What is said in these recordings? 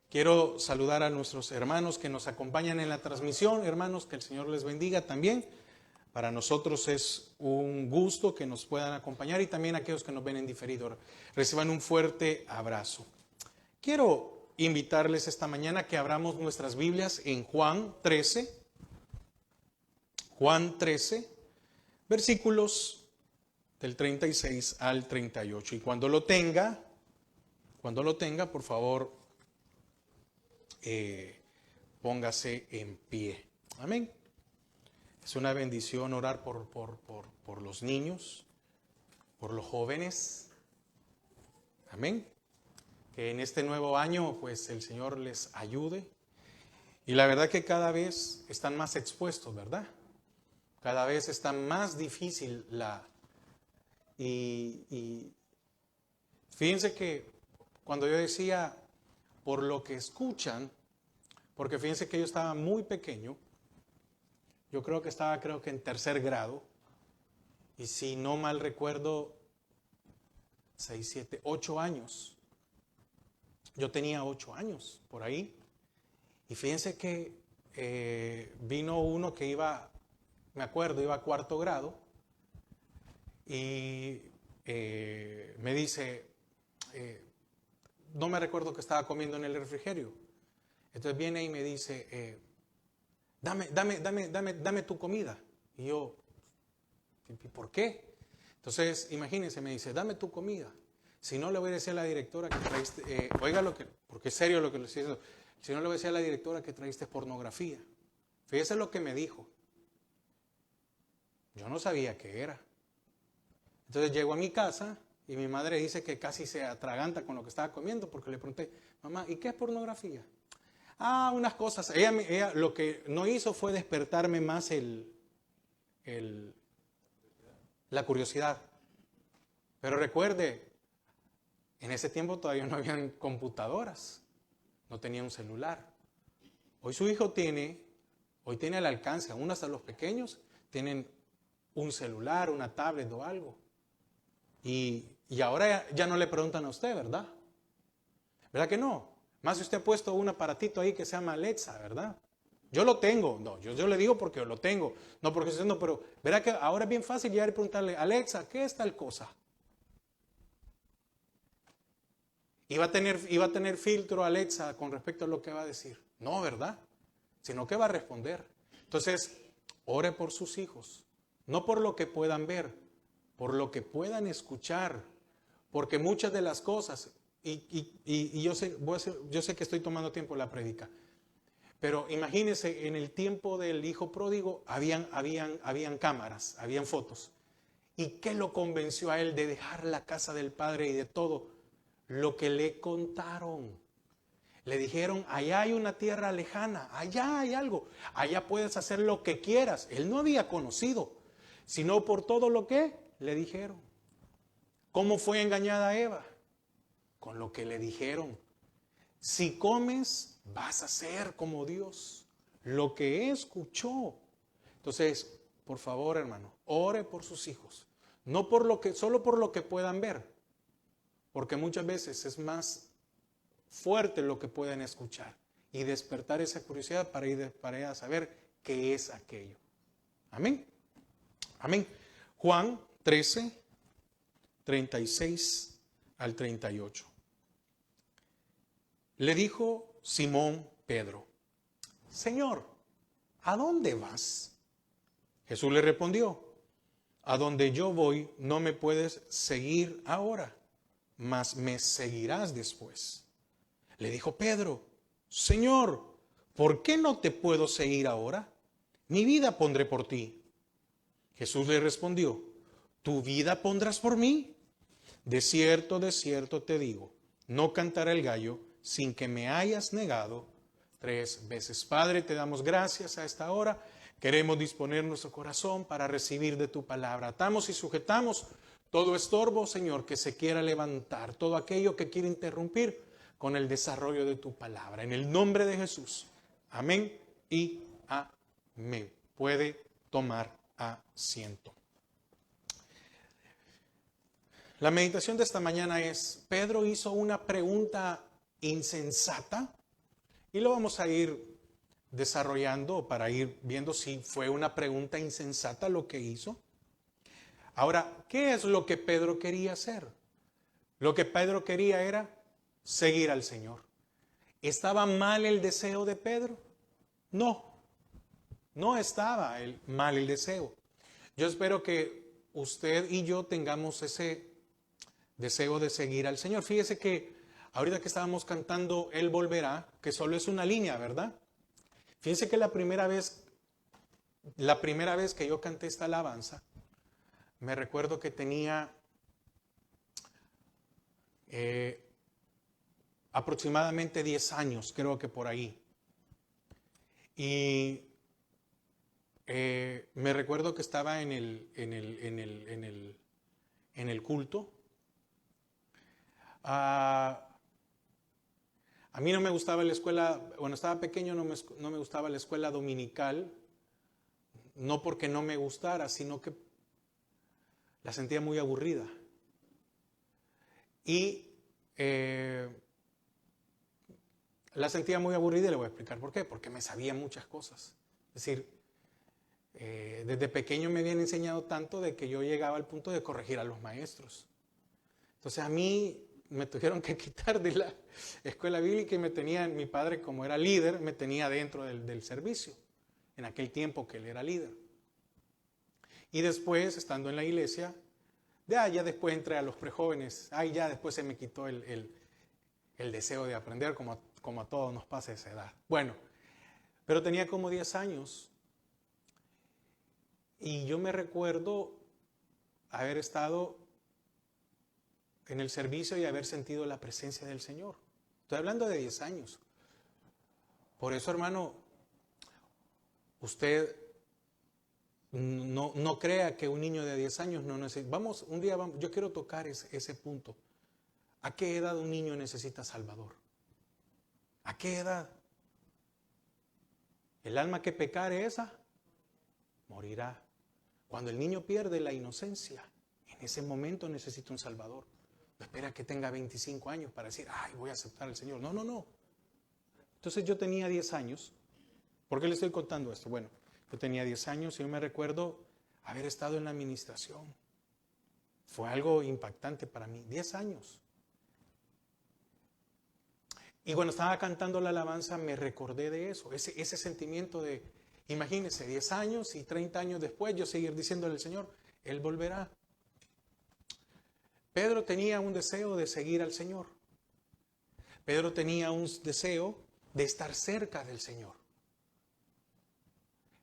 Quiero saludar a nuestros hermanos que nos acompañan en la transmisión. Hermanos, que el Señor les bendiga también. Para nosotros es un gusto que nos puedan acompañar y también aquellos que nos ven en diferido. Reciban un fuerte abrazo. Quiero invitarles esta mañana que abramos nuestras Biblias en Juan 13. Juan 13, versículos del 36 al 38. Y cuando lo tenga, por favor, póngase en pie. Amén. Es una bendición orar por los niños, por los jóvenes. Amén. Que en este nuevo año, pues, el Señor les ayude. Y la verdad que cada vez están más expuestos, ¿verdad? Cada vez está más difícil y fíjense que cuando yo decía por lo que escuchan, porque fíjense que yo estaba muy pequeño, yo creo que estaba en tercer grado, y si no mal recuerdo, 6, 7, 8 años. Yo tenía 8 años por ahí, y fíjense que vino uno que iba a cuarto grado, y me dice, no me recuerdo que estaba comiendo en el refrigerio. Entonces viene y me dice, dame tu comida. Y yo, ¿por qué? Entonces, imagínense, me dice, dame tu comida. Si no, le voy a decir a la directora que traíste, porque es serio lo que le estoy diciendo. Si no, le voy a decir a la directora que traíste pornografía. Fíjese lo que me dijo. Yo no sabía qué era. Entonces llego a mi casa y mi madre dice que casi se atraganta con lo que estaba comiendo porque le pregunté, mamá, ¿y qué es pornografía? Unas cosas. Ella lo que no hizo fue despertarme más la curiosidad. Pero recuerde, en ese tiempo todavía no habían computadoras, no tenía un celular. Hoy su hijo hoy tiene al alcance, aún hasta los pequeños, tienen un celular, una tablet o algo. Y ahora ya no le preguntan a usted, ¿verdad? ¿Verdad que no? Más si usted ha puesto un aparatito ahí que se llama Alexa, ¿verdad? Yo lo tengo. No, yo le digo porque lo tengo. No porque estoy diciendo, pero verá que ahora es bien fácil llegar y preguntarle, Alexa, ¿qué es tal cosa? ¿Iba a tener filtro Alexa con respecto a lo que va a decir? No, ¿verdad? Sino que va a responder. Entonces, ore por sus hijos. No por lo que puedan ver, por lo que puedan escuchar. Porque muchas de las cosas, y yo sé que estoy tomando tiempo en la prédica, pero imagínense, en el tiempo del hijo pródigo habían cámaras, habían fotos. ¿Y qué lo convenció a él de dejar la casa del padre y de todo? Lo que le contaron. Le dijeron, allá hay una tierra lejana, allá hay algo, allá puedes hacer lo que quieras. Él no había conocido, sino por todo lo que le dijeron. ¿Cómo fue engañada Eva? Con lo que le dijeron. Si comes, vas a ser como Dios. Lo que escuchó. Entonces, por favor, hermano, ore por sus hijos. No solo por lo que puedan ver. Porque muchas veces es más fuerte lo que pueden escuchar. Y despertar esa curiosidad para ir a saber qué es aquello. Amén. Amén. Juan 13, 36 al 38. Le dijo Simón Pedro, Señor, ¿a dónde vas? Jesús le respondió, a donde yo voy no me puedes seguir ahora, mas me seguirás después. Le dijo Pedro, Señor, ¿por qué no te puedo seguir ahora? Mi vida pondré por ti. Jesús le respondió, ¿tu vida pondrás por mí? De cierto te digo, no cantará el gallo sin que me hayas negado 3 veces. Padre, te damos gracias a esta hora. Queremos disponer nuestro corazón para recibir de tu palabra. Atamos y sujetamos todo estorbo, Señor, que se quiera levantar, todo aquello que quiere interrumpir con el desarrollo de tu palabra. En el nombre de Jesús. Amén y amén. Puede tomar asiento. La meditación de esta mañana es, Pedro hizo una pregunta insensata Y lo vamos a ir desarrollando para ir viendo si fue una pregunta insensata lo que hizo. Ahora, ¿qué es lo que Pedro quería hacer? Lo que Pedro quería era seguir al Señor. ¿Estaba mal el deseo de Pedro? No, no estaba mal el deseo. Yo espero que usted y yo tengamos ese deseo de seguir al Señor. Fíjese que ahorita que estábamos cantando Él volverá, que solo es una línea, ¿verdad? Fíjense que la primera vez que yo canté esta alabanza, me recuerdo que tenía aproximadamente 10 años, creo que por ahí. Y me recuerdo que estaba en el culto. A mí no me gustaba la escuela, cuando estaba pequeño no me gustaba la escuela dominical, no porque no me gustara, sino que la sentía muy aburrida. Y la sentía muy aburrida y le voy a explicar por qué. Porque me sabía muchas cosas. Es decir, desde pequeño me habían enseñado tanto de que yo llegaba al punto de corregir a los maestros. Entonces a mí me tuvieron que quitar de la escuela bíblica y mi padre, como era líder, me tenía dentro del servicio, en aquel tiempo que él era líder. Y después, estando en la iglesia, ya después entré a los prejóvenes, ya después se me quitó el deseo de aprender, como a todos nos pasa a esa edad. Bueno, pero tenía como 10 años y yo me recuerdo haber estado en el servicio y haber sentido la presencia del Señor. Estoy hablando de 10 años. Por eso, hermano, usted no crea que un niño de 10 años no necesita. Yo quiero tocar ese punto. ¿A qué edad un niño necesita Salvador? ¿A qué edad? El alma que pecare esa, morirá. Cuando el niño pierde la inocencia, en ese momento necesita un Salvador. No espera que tenga 25 años para decir, voy a aceptar al Señor. No. Entonces yo tenía 10 años. ¿Por qué le estoy contando esto? Bueno, yo tenía 10 años y yo me recuerdo haber estado en la administración. Fue algo impactante para mí. 10 años. Y cuando estaba cantando la alabanza me recordé de eso, ese sentimiento de, imagínense, 10 años y 30 años después yo seguir diciéndole al Señor, Él volverá. Pedro tenía un deseo de seguir al Señor. Pedro tenía un deseo de estar cerca del Señor.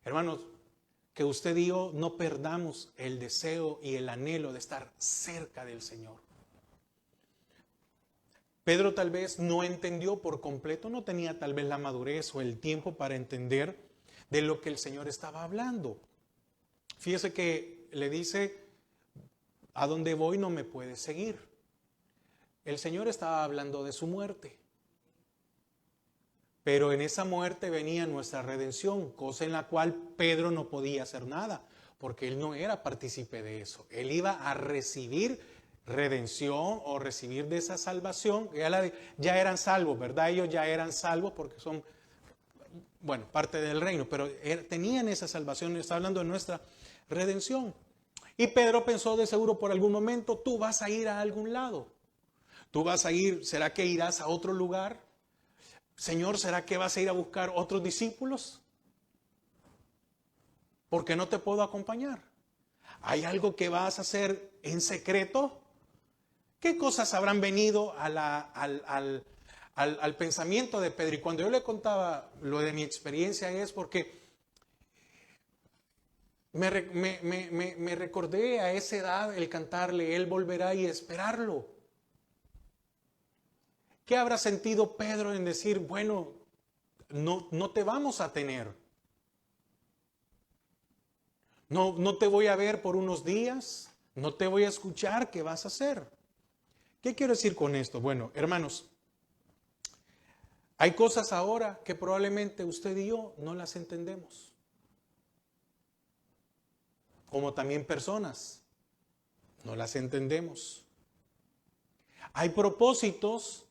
Hermanos, que usted y yo no perdamos el deseo y el anhelo de estar cerca del Señor. Pedro tal vez no entendió por completo, no tenía tal vez la madurez o el tiempo para entender de lo que el Señor estaba hablando. Fíjese que le dice, a donde voy no me puedes seguir. El Señor estaba hablando de su muerte. Pero en esa muerte venía nuestra redención, cosa en la cual Pedro no podía hacer nada, porque él no era partícipe de eso. Él iba a recibir redención o recibir de esa salvación. Ya eran salvos, ¿verdad? Ellos ya eran salvos porque son, parte del reino, pero tenían esa salvación. Está hablando de nuestra redención. Y Pedro pensó de seguro por algún momento, tú vas a ir a algún lado. Tú vas a ir, ¿será que irás a otro lugar? Señor, ¿será que vas a ir a buscar otros discípulos? ¿Por qué no te puedo acompañar? ¿Hay algo que vas a hacer en secreto? ¿Qué cosas habrán venido al pensamiento de Pedro? Y cuando yo le contaba lo de mi experiencia es porque me recordé a esa edad el cantarle, Él volverá y esperarlo. ¿Qué habrá sentido Pedro en decir, no te vamos a tener? No te voy a ver por unos días, no te voy a escuchar, ¿qué vas a hacer? ¿Qué quiero decir con esto? Bueno, hermanos, hay cosas ahora que probablemente usted y yo no las entendemos. Como también personas, no las entendemos. Hay propósitos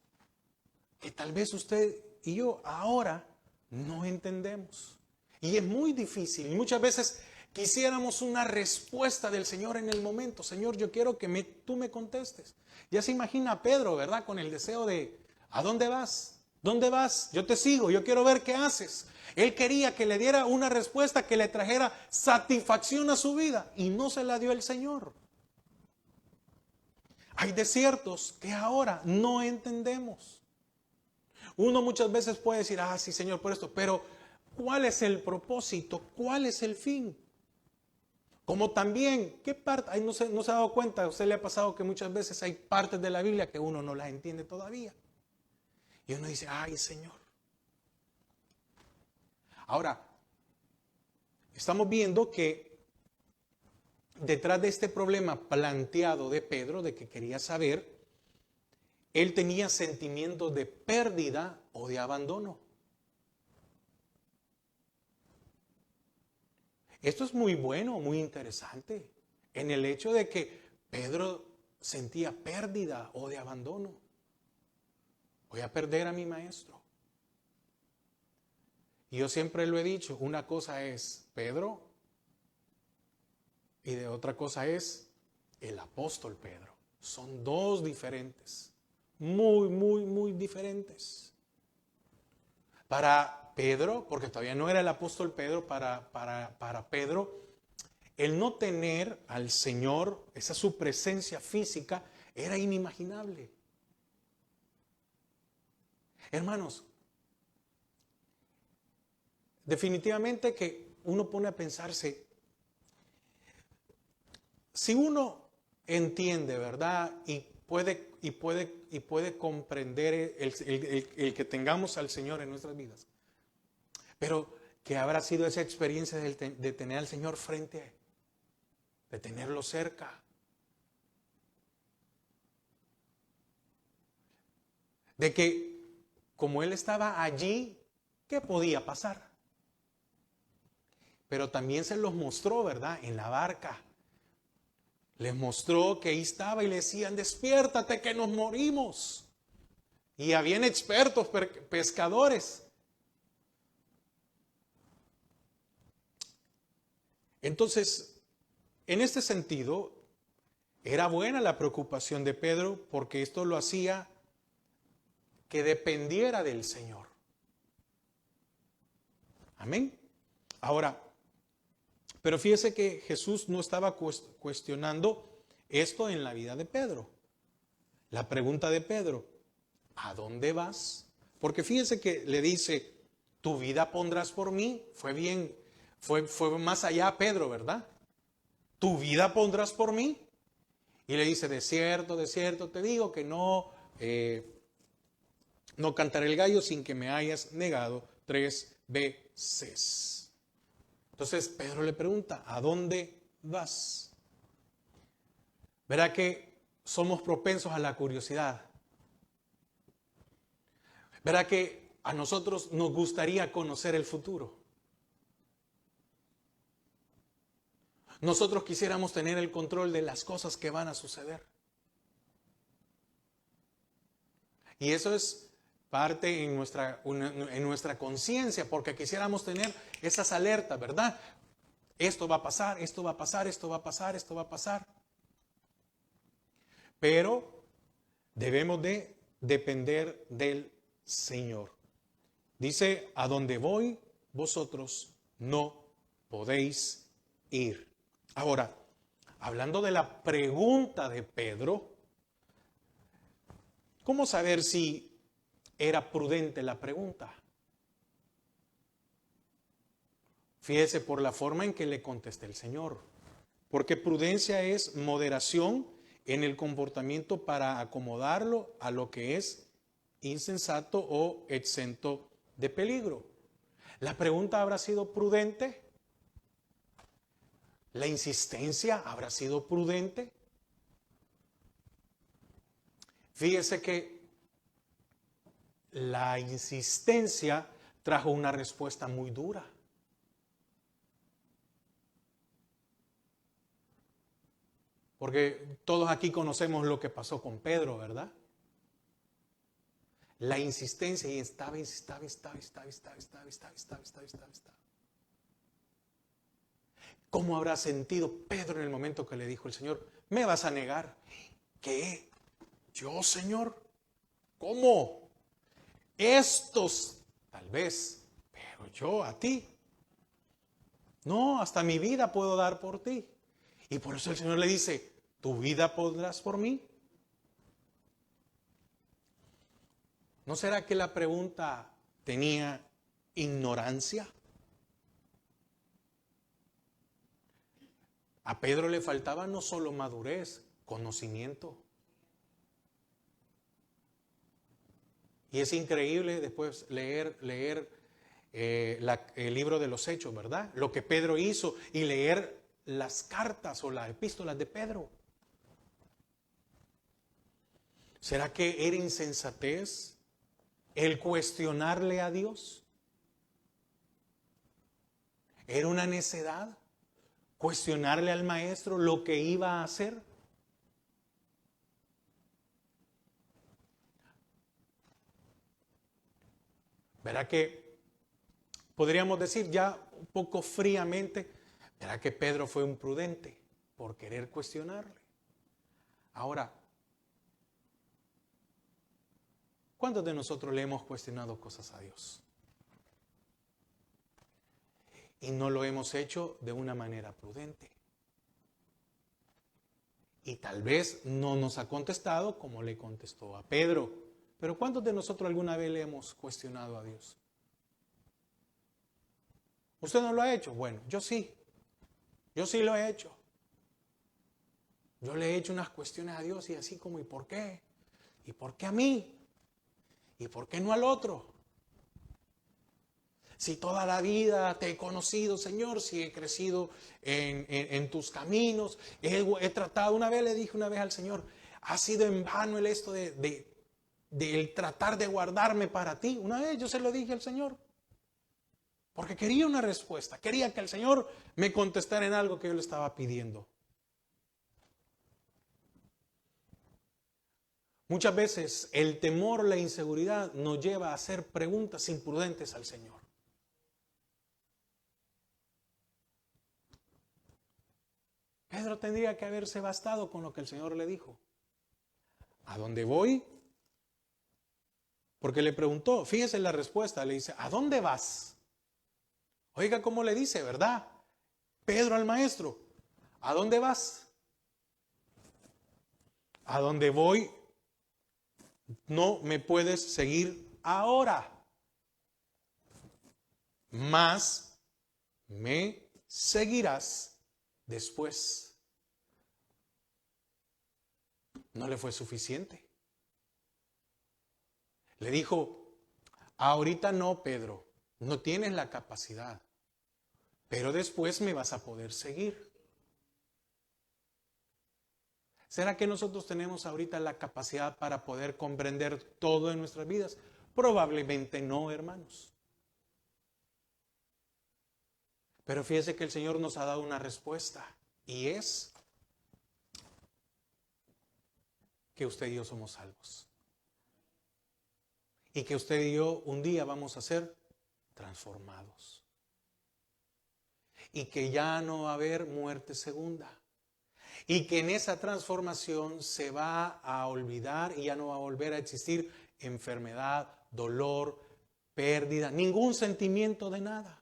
que tal vez usted y yo ahora no entendemos. Y es muy difícil. Y muchas veces quisiéramos una respuesta del Señor en el momento. Señor, yo quiero que tú me contestes. Ya se imagina a Pedro, ¿verdad? Con el deseo de, ¿a dónde vas? ¿Dónde vas? Yo te sigo, yo quiero ver qué haces. Él quería que le diera una respuesta que le trajera satisfacción a su vida y no se la dio el Señor. Hay desiertos que ahora no entendemos. Uno muchas veces puede decir, sí, Señor, por esto, pero ¿cuál es el propósito? ¿Cuál es el fin? Como también, ¿qué parte? Ay, no se ha dado cuenta, a usted le ha pasado que muchas veces hay partes de la Biblia que uno no las entiende todavía. Y uno dice, ay, Señor. Ahora, estamos viendo que detrás de este problema planteado de Pedro, de que quería saber, él tenía sentimientos de pérdida o de abandono. Esto es muy bueno, muy interesante, en el hecho de que Pedro sentía pérdida o de abandono. Voy a perder a mi maestro. Y yo siempre lo he dicho, una cosa es Pedro y de otra cosa es el apóstol Pedro. Son dos diferentes, muy, muy, muy diferentes. Para Pedro, porque todavía no era el apóstol Pedro, para Pedro, el no tener al Señor, esa su presencia física, era inimaginable. Hermanos, definitivamente que uno pone a pensarse, si uno entiende, ¿verdad? Y puede comprender el que tengamos al Señor en nuestras vidas. Pero que habrá sido esa experiencia de tener al Señor frente, de tenerlo cerca. De que como Él estaba allí, ¿qué podía pasar? Pero también se los mostró, ¿verdad? En la barca. Les mostró que ahí estaba y le decían, despiértate que nos morimos. Y habían expertos pescadores. Entonces, en este sentido, era buena la preocupación de Pedro porque esto lo hacía que dependiera del Señor. Amén. Ahora, pero fíjese que Jesús no estaba cuestionando esto en la vida de Pedro. La pregunta de Pedro, ¿a dónde vas? Porque fíjese que le dice, tu vida pondrás por mí. Fue más allá Pedro, ¿verdad? Tu vida pondrás por mí. Y le dice, de cierto, te digo que no cantaré el gallo sin que me hayas negado 3 veces. Entonces Pedro le pregunta, ¿a dónde vas? Verá que somos propensos a la curiosidad. Verá que a nosotros nos gustaría conocer el futuro. Nosotros quisiéramos tener el control de las cosas que van a suceder. Y eso es parte en nuestra conciencia, porque quisiéramos tener esas alertas, ¿verdad? Esto va a pasar, esto va a pasar, esto va a pasar, esto va a pasar. Pero debemos de depender del Señor. Dice, a donde voy, vosotros no podéis ir. Ahora, hablando de la pregunta de Pedro, ¿cómo saber si era prudente la pregunta? Fíjese por la forma en que le contesta el Señor. Porque prudencia es moderación en el comportamiento para acomodarlo a lo que es insensato o exento de peligro. ¿La pregunta habrá sido prudente? ¿La insistencia habrá sido prudente? Fíjese que la insistencia trajo una respuesta muy dura. Porque todos aquí conocemos lo que pasó con Pedro, ¿verdad? la insistencia y estaba. ¿Cómo habrá sentido Pedro en el momento que le dijo el Señor, me vas a negar? ¿Qué? ¿Yo, Señor? ¿Cómo? Estos, tal vez, pero yo a ti. No, hasta mi vida puedo dar por ti. Y por eso el Señor le dice, ¿tu vida pondrás por mí? ¿No será que la pregunta tenía ignorancia? A Pedro le faltaba no solo madurez, conocimiento. Y es increíble después leer el libro de los Hechos, ¿verdad? Lo que Pedro hizo y leer las cartas o las epístolas de Pedro. ¿Será que era insensatez el cuestionarle a Dios? ¿Era una necedad cuestionarle al maestro lo que iba a hacer? ¿Verá que podríamos decir ya un poco fríamente, verá que Pedro fue un prudente por querer cuestionarle? Ahora, ¿cuántos de nosotros le hemos cuestionado cosas a Dios? Y no lo hemos hecho de una manera prudente. Y tal vez no nos ha contestado como le contestó a Pedro. Pero ¿cuántos de nosotros alguna vez le hemos cuestionado a Dios? ¿Usted no lo ha hecho? Bueno, yo sí. Yo sí lo he hecho. Yo le he hecho unas cuestiones a Dios y así como, ¿y por qué? ¿Y por qué a mí? ¿Y por qué no al otro? Si toda la vida te he conocido, Señor, si he crecido en tus caminos, he tratado, una vez le dije al Señor, ha sido en vano el esto de tratar de guardarme para ti. Una vez yo se lo dije al Señor, porque quería una respuesta, quería que el Señor me contestara en algo que yo le estaba pidiendo. Muchas veces el temor, la inseguridad nos lleva a hacer preguntas imprudentes al Señor. Pedro tendría que haberse bastado con lo que el Señor le dijo. ¿A dónde voy? Porque le preguntó, fíjese la respuesta, le dice, ¿a dónde vas? Oiga cómo le dice, ¿verdad? Pedro al maestro, ¿a dónde vas? ¿A dónde voy? No me puedes seguir ahora, mas me seguirás después. No le fue suficiente. Le dijo, ahorita no, Pedro, no tienes la capacidad, pero después me vas a poder seguir. ¿Será que nosotros tenemos ahorita la capacidad para poder comprender todo en nuestras vidas? Probablemente no, hermanos. Pero fíjese que el Señor nos ha dado una respuesta y es que usted y yo somos salvos. Y que usted y yo un día vamos a ser transformados. Y que ya no va a haber muerte segunda. Y que en esa transformación se va a olvidar y ya no va a volver a existir enfermedad, dolor, pérdida, ningún sentimiento de nada.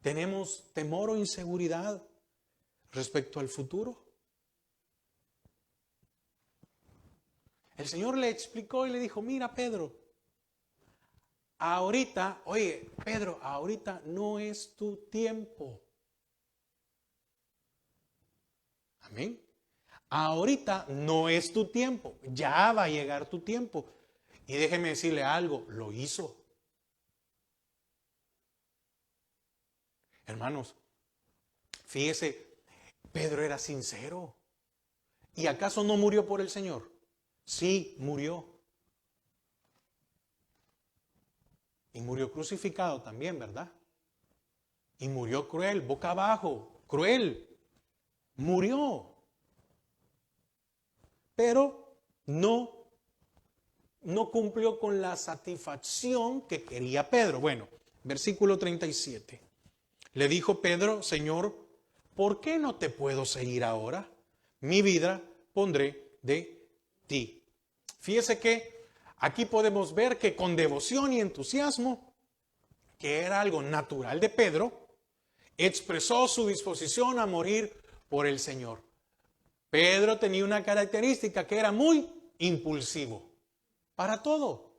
¿Tenemos temor o inseguridad respecto al futuro? El Señor le explicó y le dijo, mira Pedro, ahorita, oye Pedro, ahorita no es tu tiempo. Amén. Ahorita no es tu tiempo, ya va a llegar tu tiempo. Y déjeme decirle algo, lo hizo. Hermanos, fíjese, Pedro era sincero. ¿Y acaso no murió por el Señor? Sí, murió. Y murió crucificado también, ¿verdad? Y murió cruel, boca abajo, cruel. Murió. pero no cumplió con la satisfacción que quería Pedro. Bueno, versículo 37. Le dijo Pedro: Señor, ¿por qué no te puedo seguir ahora? Mi vida pondré de ti. Fíjese que aquí podemos ver que con devoción y entusiasmo, que era algo natural de Pedro, expresó su disposición a morir por el Señor. Pedro tenía una característica, que era muy impulsivo para todo.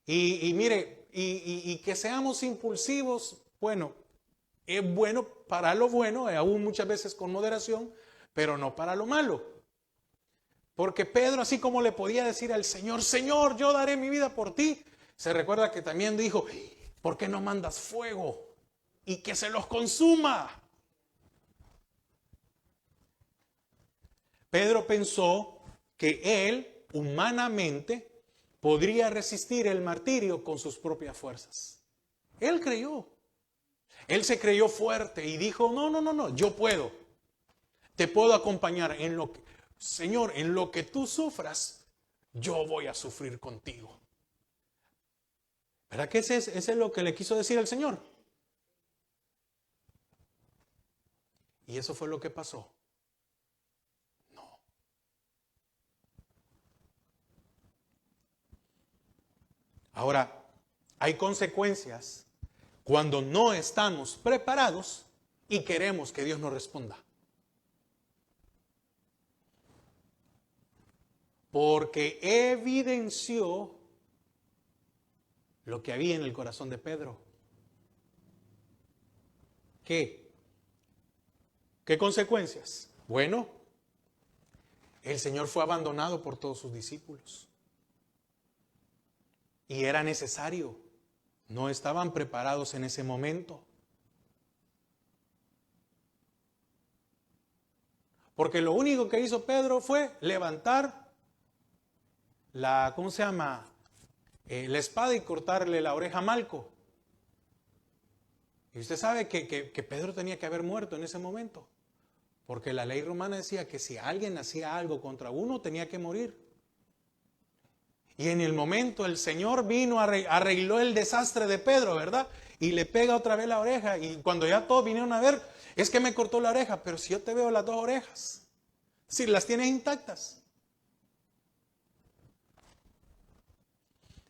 Y mire, y que seamos impulsivos, bueno, es bueno para lo bueno, aún muchas veces con moderación, pero no para lo malo. Porque Pedro, así como le podía decir al Señor: Señor, yo daré mi vida por ti, se recuerda que también dijo: ¿por qué no mandas fuego y que se los consuma? Pedro pensó que él, humanamente, podría resistir el martirio con sus propias fuerzas. Él creyó. Él se creyó fuerte y dijo: no, yo puedo. Te puedo acompañar en lo que, Señor, en lo que tú sufras, yo voy a sufrir contigo. ¿Verdad que ese es lo que le quiso decir el Señor? Y eso fue lo que pasó. No. Ahora, hay consecuencias cuando no estamos preparados y queremos que Dios nos responda. Porque evidenció lo que había en el corazón de Pedro. ¿Qué? ¿Qué consecuencias? Bueno, el Señor fue abandonado por todos sus discípulos. Y era necesario. No estaban preparados en ese momento. Porque lo único que hizo Pedro fue levantar la la espada y cortarle la oreja a Malco. Y usted sabe que Pedro tenía que haber muerto en ese momento. Porque la ley romana decía que si alguien hacía algo contra uno, tenía que morir. Y en el momento el Señor vino, arregló el desastre de Pedro, ¿verdad? Y le pega otra vez la oreja. Y cuando ya todos vinieron a ver: es que me cortó la oreja. Pero si yo te veo las dos orejas, si las tienes intactas.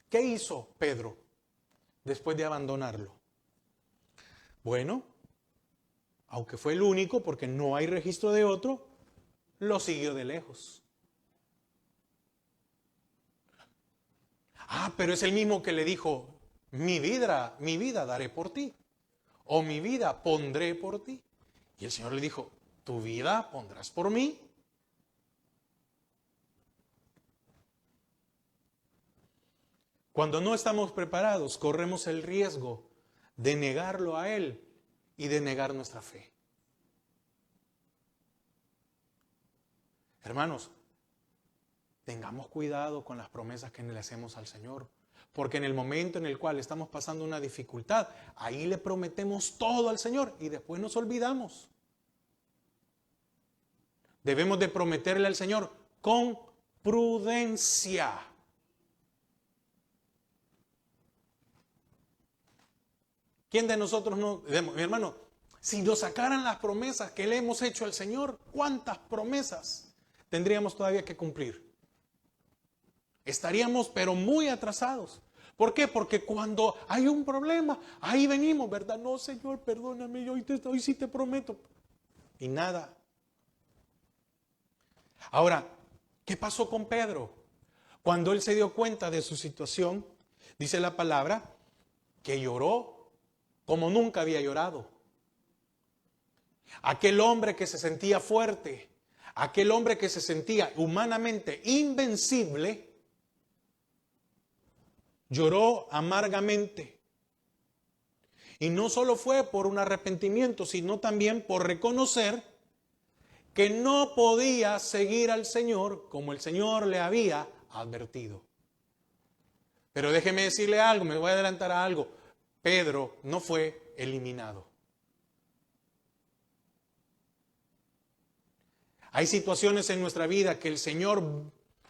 ¿Qué hizo Pedro después de abandonarlo? Bueno, aunque fue el único, porque no hay registro de otro, lo siguió de lejos. Pero es el mismo que le dijo: mi vida daré por ti, o mi vida pondré por ti. Y el Señor le dijo: ¿tu vida pondrás por mí? Cuando no estamos preparados, corremos el riesgo de negarlo a Él y de negar nuestra fe. Hermanos, tengamos cuidado con las promesas que le hacemos al Señor. Porque en el momento en el cual estamos pasando una dificultad, ahí le prometemos todo al Señor y después nos olvidamos. Debemos de prometerle al Señor con prudencia. ¿Quién de nosotros no? Mi hermano, si nos sacaran las promesas que le hemos hecho al Señor, ¿cuántas promesas tendríamos todavía que cumplir? Estaríamos pero muy atrasados. ¿Por qué? Porque cuando hay un problema, ahí venimos, ¿verdad? No, Señor, perdóname, yo hoy sí te prometo. Y nada. Ahora, ¿qué pasó con Pedro? Cuando él se dio cuenta de su situación, dice la palabra, que lloró como nunca había llorado. Aquel hombre que se sentía fuerte, aquel hombre que se sentía humanamente invencible, lloró amargamente. Y no solo fue por un arrepentimiento, sino también por reconocer que no podía seguir al Señor como el Señor le había advertido. Pero déjeme decirle algo, me voy a adelantar a algo. Pedro no fue eliminado. Hay situaciones en nuestra vida que el Señor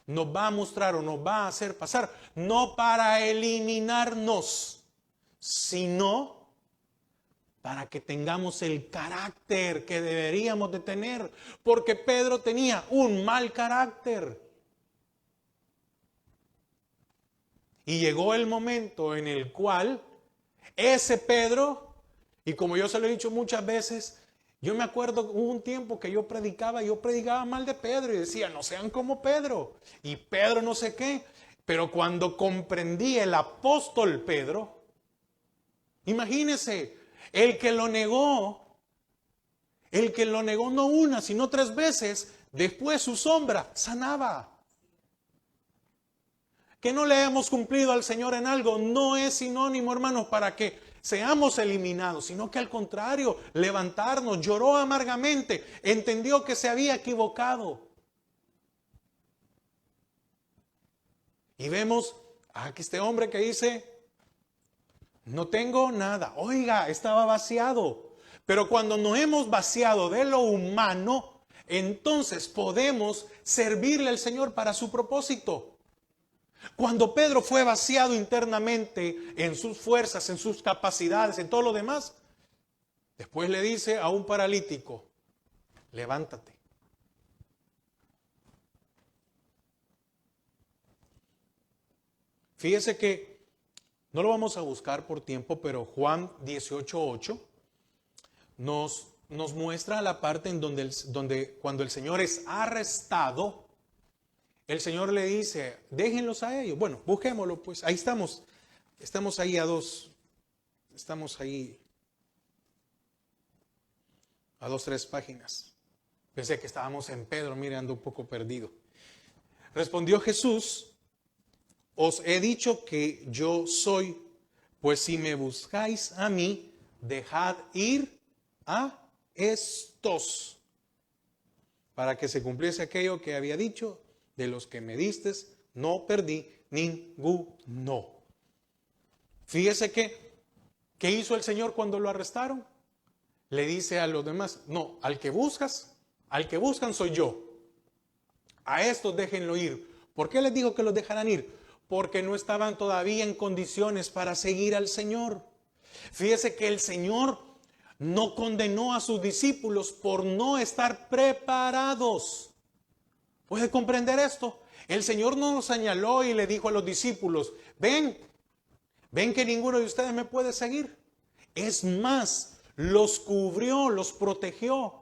nos va a mostrar o nos va a hacer pasar, no para eliminarnos, sino para que tengamos el carácter que deberíamos de tener, porque Pedro tenía un mal carácter. Y llegó el momento en el cual ese Pedro, y como yo se lo he dicho muchas veces, yo me acuerdo, hubo un tiempo que yo predicaba mal de Pedro y decía, no sean como Pedro, y Pedro no sé qué, pero cuando comprendí el apóstol Pedro, imagínense, el que lo negó no una, sino 3 veces, después su sombra sanaba. Que no le hemos cumplido al Señor en algo no es sinónimo, hermanos, para que seamos eliminados, sino que al contrario, levantarnos, lloró amargamente, entendió que se había equivocado. Y vemos aquí este hombre que dice, no tengo nada. Oiga, estaba vaciado. Pero cuando nos hemos vaciado de lo humano, entonces podemos servirle al Señor para su propósito. Cuando Pedro fue vaciado internamente en sus fuerzas, en sus capacidades, en todo lo demás, después le dice a un paralítico, levántate. Fíjese que no lo vamos a buscar por tiempo, pero Juan 18:8 nos muestra la parte en donde cuando el Señor es arrestado, el Señor le dice, déjenlos a ellos. Bueno, busquémoslo pues. Ahí estamos. Estamos ahí a 2. Estamos ahí a 2, 3 páginas. Pensé que estábamos en Pedro, mire, ando un poco perdido. Respondió Jesús, os he dicho que yo soy, pues si me buscáis a mí, dejad ir a estos, para que se cumpliese aquello que había dicho, de los que me distes, no perdí ninguno. Fíjese que, ¿qué hizo el Señor cuando lo arrestaron? Le dice a los demás, no, al que buscan soy yo. A estos déjenlo ir. ¿Por qué les dijo que los dejaran ir? Porque no estaban todavía en condiciones para seguir al Señor. Fíjese que el Señor no condenó a sus discípulos por no estar preparados. ¿Puede comprender esto? El Señor no nos señaló y le dijo a los discípulos, ven que ninguno de ustedes me puede seguir. Es más, los cubrió, los protegió.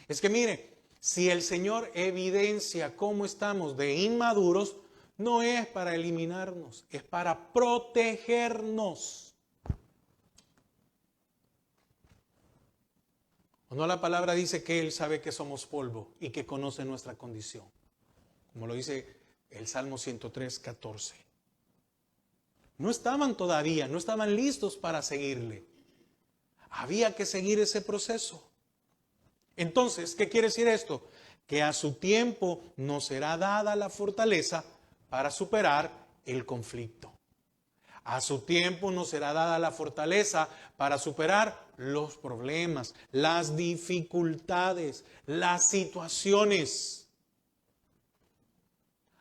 Es que mire, si el Señor evidencia cómo estamos de inmaduros, no es para eliminarnos, es para protegernos. ¿O no la palabra dice que Él sabe que somos polvo y que conoce nuestra condición? Como lo dice el Salmo 103, 14. No estaban todavía, no estaban listos para seguirle. Había que seguir ese proceso. Entonces, ¿qué quiere decir esto? Que a su tiempo nos será dada la fortaleza para superar el conflicto. A su tiempo nos será dada la fortaleza para superar los problemas, las dificultades, las situaciones.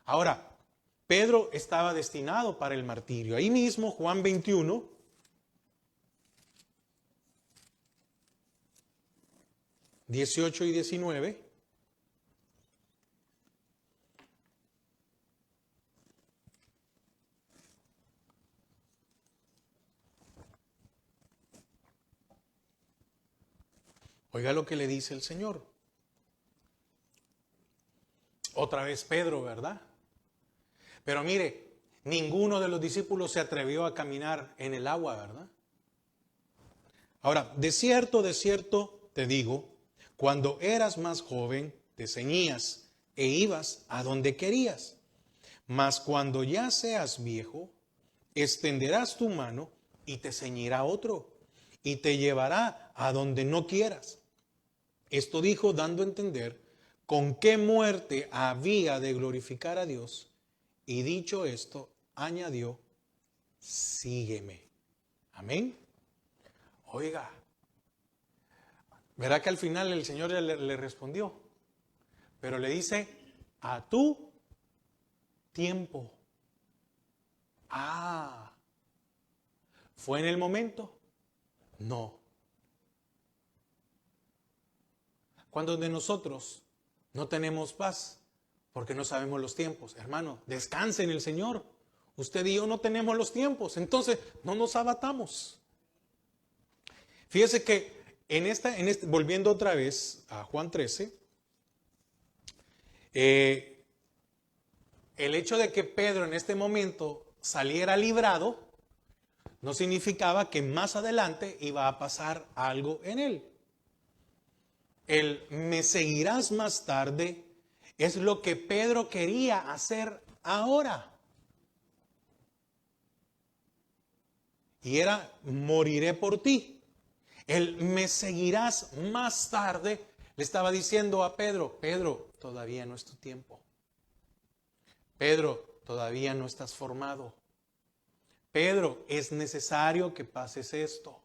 Ahora, Pedro estaba destinado para el martirio. Ahí mismo, Juan 21, (18 y 19). Oiga lo que le dice el Señor. Otra vez Pedro, ¿verdad? Pero mire, ninguno de los discípulos se atrevió a caminar en el agua, ¿verdad? Ahora, de cierto te digo, cuando eras más joven, te ceñías e ibas a donde querías. Mas cuando ya seas viejo, extenderás tu mano y te ceñirá otro, y te llevará a donde no quieras. Esto dijo dando a entender con qué muerte había de glorificar a Dios. Y dicho esto, añadió, sígueme. Amén. Oiga, Verá que al final el Señor le respondió, pero le dice, a tu tiempo. Ah, ¿fue en el momento? No. Cuando de nosotros no tenemos paz, porque no sabemos los tiempos, hermano, descanse en el Señor. Usted y yo no tenemos los tiempos, entonces no nos abatamos. Fíjese que volviendo otra vez a Juan 13, el hecho de que Pedro en este momento saliera librado no significaba que más adelante iba a pasar algo en él. El me seguirás más tarde es lo que Pedro quería hacer ahora. Y era, moriré por ti. El me seguirás más tarde le estaba diciendo a Pedro, Pedro, todavía no es tu tiempo. Pedro, todavía no estás formado. Pedro, es necesario que pases esto.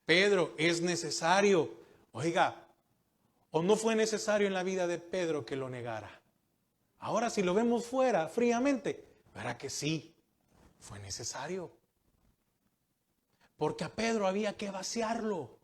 Pedro, es necesario. Oiga, ¿o no fue necesario en la vida de Pedro que lo negara? Ahora si lo vemos fuera, fríamente, verá que sí, fue necesario. Porque a Pedro había que vaciarlo.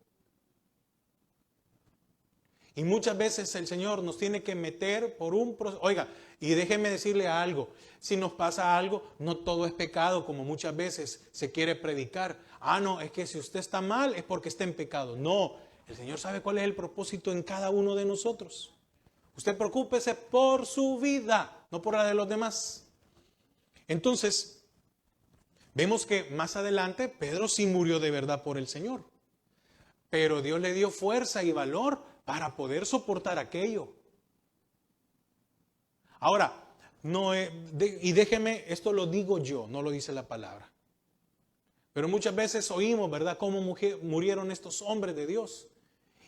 Y muchas veces el Señor nos tiene que meter por un proceso. Oiga, y déjeme decirle algo. Si nos pasa algo, no todo es pecado, como muchas veces se quiere predicar. Ah, no, es que si usted está mal es porque está en pecado. No, el Señor sabe cuál es el propósito en cada uno de nosotros. Usted preocúpese por su vida, no por la de los demás. Entonces, vemos que más adelante Pedro sí murió de verdad por el Señor. Pero Dios le dio fuerza y valor para poder soportar aquello. Ahora, y déjeme, esto lo digo yo, no lo dice la palabra. Pero muchas veces oímos, ¿verdad?, cómo murieron estos hombres de Dios.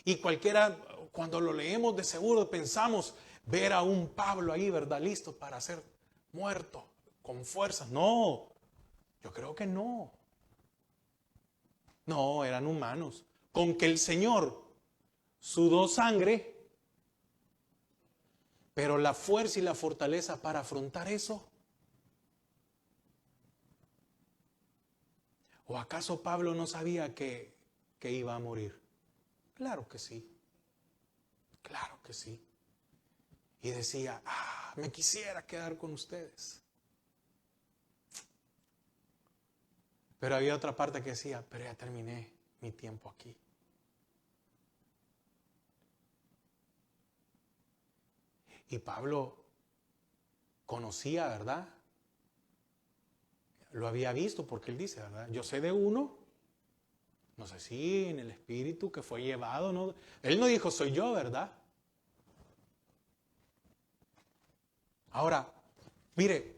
Y cualquiera, cuando lo leemos, de seguro pensamos ver a un Pablo ahí, ¿verdad?, listo para ser muerto, con fuerza. No, yo creo que no. No, eran humanos. Con que el Señor sudó sangre, pero la fuerza y la fortaleza para afrontar eso. ¿O acaso Pablo no sabía que iba a morir? Claro que sí. Claro que sí. Y decía, me quisiera quedar con ustedes. Pero había otra parte que decía, pero ya terminé mi tiempo aquí. Y Pablo conocía, ¿verdad? Lo había visto porque él dice, ¿verdad? Yo sé de uno, no sé si en el espíritu que fue llevado, ¿no? Él no dijo, soy yo, ¿verdad? Ahora, mire,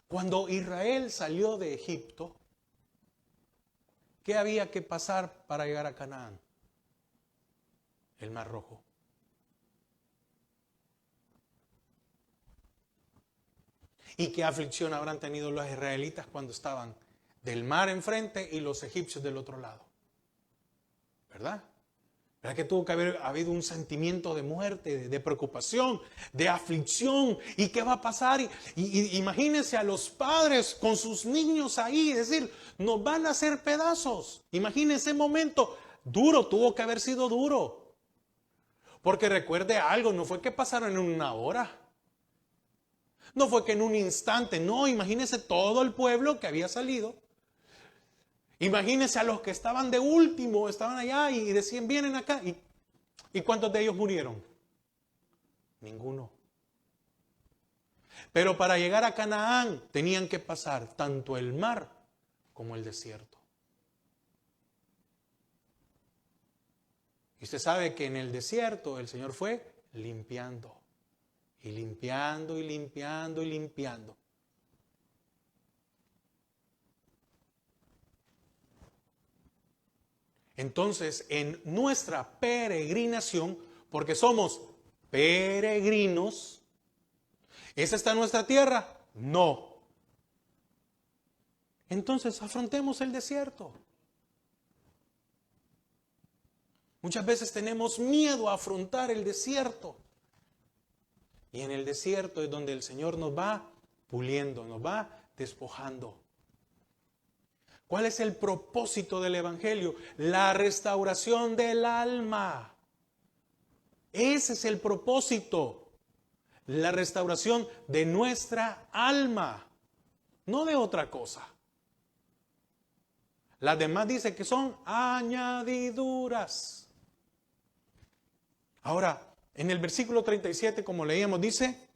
cuando Israel salió de Egipto, ¿qué había que pasar para llegar a Canaán? El Mar Rojo. ¿Y qué aflicción habrán tenido los israelitas cuando estaban del mar enfrente y los egipcios del otro lado? ¿Verdad? ¿Verdad que tuvo que haber habido un sentimiento de muerte, de preocupación, de aflicción? ¿Y qué va a pasar? Y imagínense a los padres con sus niños ahí, es decir, nos van a hacer pedazos. Imagínense ese momento. Duro, tuvo que haber sido duro. Porque recuerde algo, no fue que pasaron en una hora. No fue que en un instante, no, imagínense todo el pueblo que había salido. Imagínense a los que estaban de último, estaban allá y decían, vienen acá. ¿Y cuántos de ellos murieron? Ninguno. Pero para llegar a Canaán tenían que pasar tanto el mar como el desierto. Y usted sabe que en el desierto el Señor fue limpiando. Y limpiando, y limpiando, y limpiando. Entonces, en nuestra peregrinación, porque somos peregrinos, ¿esa está nuestra tierra? No. Entonces, afrontemos el desierto. Muchas veces tenemos miedo a afrontar el desierto. Y en el desierto es donde el Señor nos va puliendo, nos va despojando. ¿Cuál es el propósito del Evangelio? La restauración del alma. Ese es el propósito. La restauración de nuestra alma, no de otra cosa. Las demás dice que son añadiduras. Ahora, en el versículo 37, como leíamos, dice,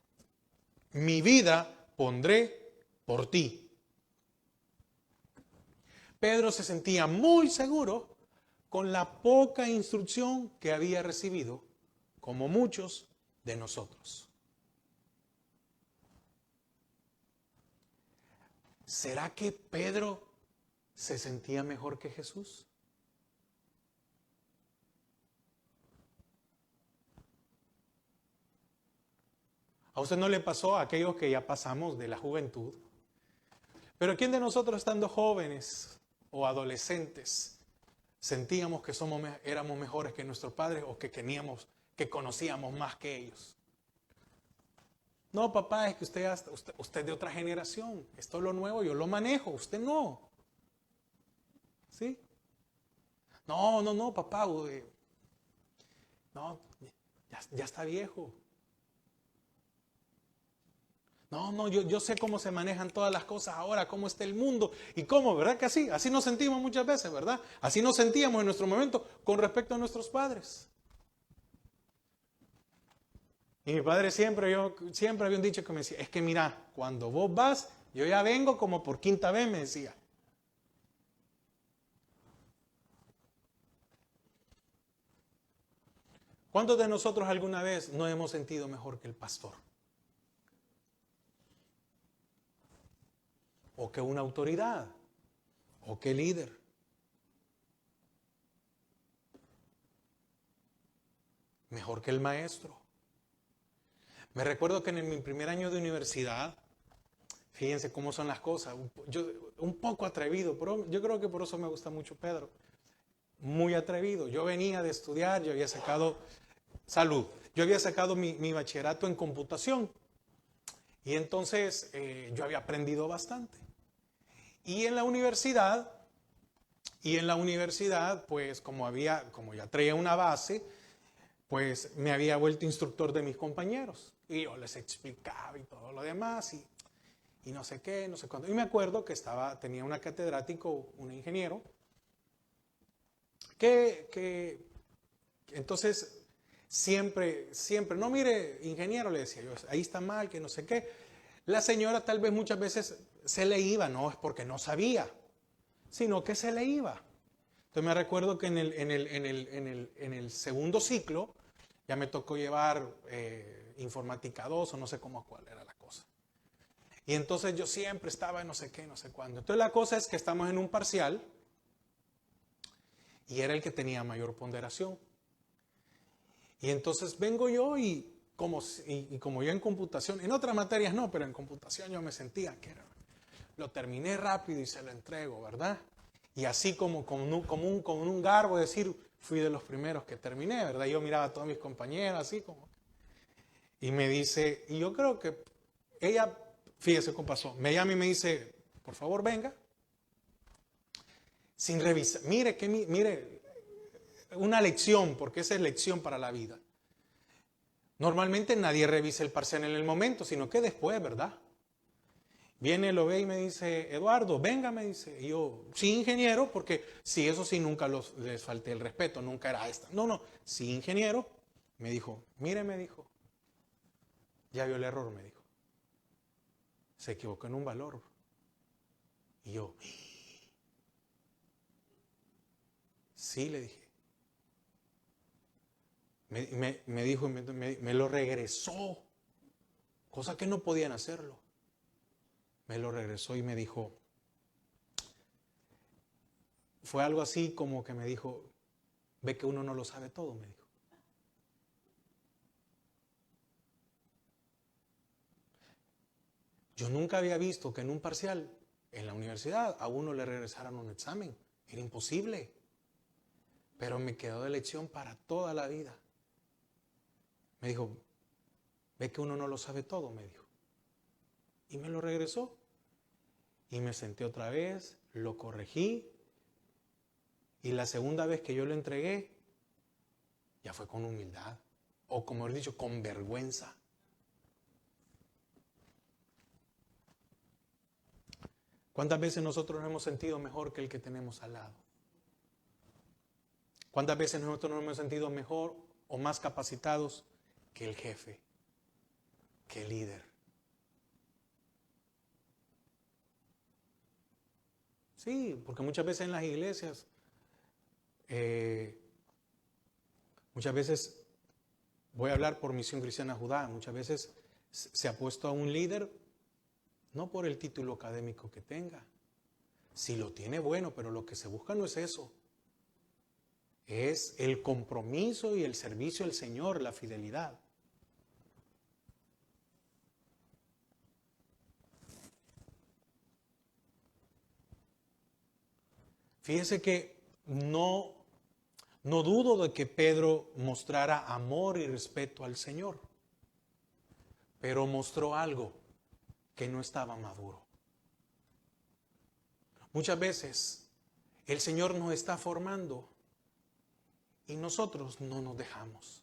mi vida pondré por ti. Pedro se sentía muy seguro con la poca instrucción que había recibido, como muchos de nosotros. ¿Será que Pedro se sentía mejor que Jesús? ¿A usted no le pasó a aquellos que ya pasamos de la juventud? Pero ¿quién de nosotros, estando jóvenes o adolescentes, sentíamos que éramos mejores que nuestros padres o que conocíamos más que ellos? No, papá, es que usted es de otra generación. Esto es lo nuevo, yo lo manejo, usted no. ¿Sí? No, papá. No, ya está viejo. No, yo sé cómo se manejan todas las cosas ahora, cómo está el mundo y cómo, ¿verdad que así? Así nos sentimos muchas veces, ¿verdad? Así nos sentíamos en nuestro momento con respecto a nuestros padres. Y mi padre siempre había un dicho que me decía, es que mira, cuando vos vas, yo ya vengo como por quinta vez, me decía. ¿Cuántos de nosotros alguna vez nos hemos sentido mejor que el pastor? O que una autoridad, o que líder. Mejor que el maestro. Me recuerdo que en mi primer año de universidad, fíjense cómo son las cosas, yo un poco atrevido, pero yo creo que por eso me gusta mucho Pedro. Muy atrevido. Yo venía de estudiar, yo había sacado mi bachillerato en computación. Y entonces yo había aprendido bastante. Y en la universidad, pues como ya traía una base, pues me había vuelto instructor de mis compañeros. Y yo les explicaba y todo lo demás, y no sé qué, no sé cuándo. Y me acuerdo que tenía una catedrático, un ingeniero, que entonces siempre, no mire, ingeniero, le decía yo, ahí está mal, que no sé qué. La señora tal vez muchas veces se le iba, no es porque no sabía, sino que se le iba. Entonces me recuerdo que en el segundo ciclo ya me tocó llevar informática 2 o no sé cuál era la cosa. Y entonces yo siempre estaba en no sé qué, no sé cuándo. Entonces la cosa es que estamos en un parcial y era el que tenía mayor ponderación. Y entonces vengo yo y como yo en computación, en otras materias no, pero en computación yo me sentía que lo terminé rápido y se lo entrego, ¿verdad? Y así como con un garbo decir, fui de los primeros que terminé, ¿verdad? Yo miraba a todos mis compañeros así como. Y me dice, y yo creo que ella, fíjese cómo pasó, me llama y me dice, por favor venga, sin revisar, mire, una lección, porque esa es lección para la vida. Normalmente nadie revisa el parcial en el momento, sino que después, ¿verdad? Viene, lo ve y me dice, Eduardo, venga, me dice. Y yo, sí, ingeniero, porque sí, eso sí, nunca les falté el respeto, nunca era esta. No, sí, ingeniero. Me dijo, mire, me dijo, ya vio el error, me dijo. Se equivocó en un valor. Y yo, sí, le dije. Me dijo, me lo regresó, cosa que no podían hacerlo. Me lo regresó y me dijo, fue algo así como que me dijo, ve que uno no lo sabe todo, me dijo. Yo nunca había visto que en un parcial, en la universidad, a uno le regresaran un examen. Era imposible. pero me quedó de lección para toda la vida. Me dijo, ve que uno no lo sabe todo, me dijo. Y me lo regresó. Y me senté otra vez, lo corregí. Y la segunda vez que yo lo entregué, ya fue con humildad. O como he dicho, con vergüenza. ¿Cuántas veces nosotros nos hemos sentido mejor que el que tenemos al lado? ¿Cuántas veces nosotros nos hemos sentido mejor o más capacitados que el jefe, que el líder? Sí, porque muchas veces en las iglesias, muchas veces, voy a hablar por Misión Cristiana Judá, muchas veces se ha puesto a un líder no por el título académico que tenga. Si lo tiene, bueno, pero lo que se busca no es eso. Es el compromiso y el servicio al Señor, la fidelidad. Fíjese que no dudo de que Pedro mostrara amor y respeto al Señor, pero mostró algo que no estaba maduro. Muchas veces el Señor nos está formando y nosotros no nos dejamos.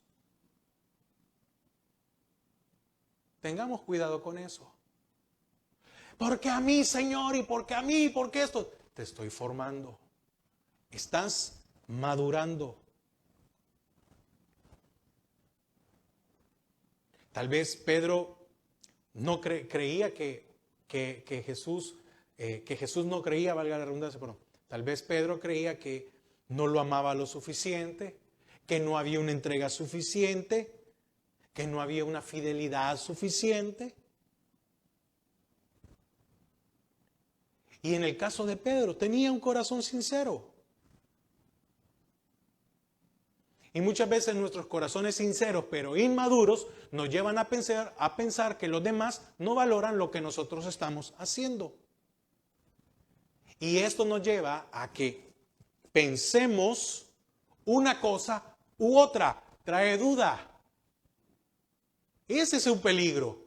Tengamos cuidado con eso. Porque a mí, Señor, y porque a mí, porque esto. Te estoy formando. Estás madurando. Tal vez Pedro no creía que Jesús no creía, valga la redundancia, pero tal vez Pedro creía que no lo amaba lo suficiente, que no había una entrega suficiente, que no había una fidelidad suficiente. Y en el caso de Pedro, tenía un corazón sincero. Y muchas veces nuestros corazones sinceros, pero inmaduros, nos llevan a pensar que los demás no valoran lo que nosotros estamos haciendo. Y esto nos lleva a que pensemos una cosa u otra. Trae duda. Ese es un peligro.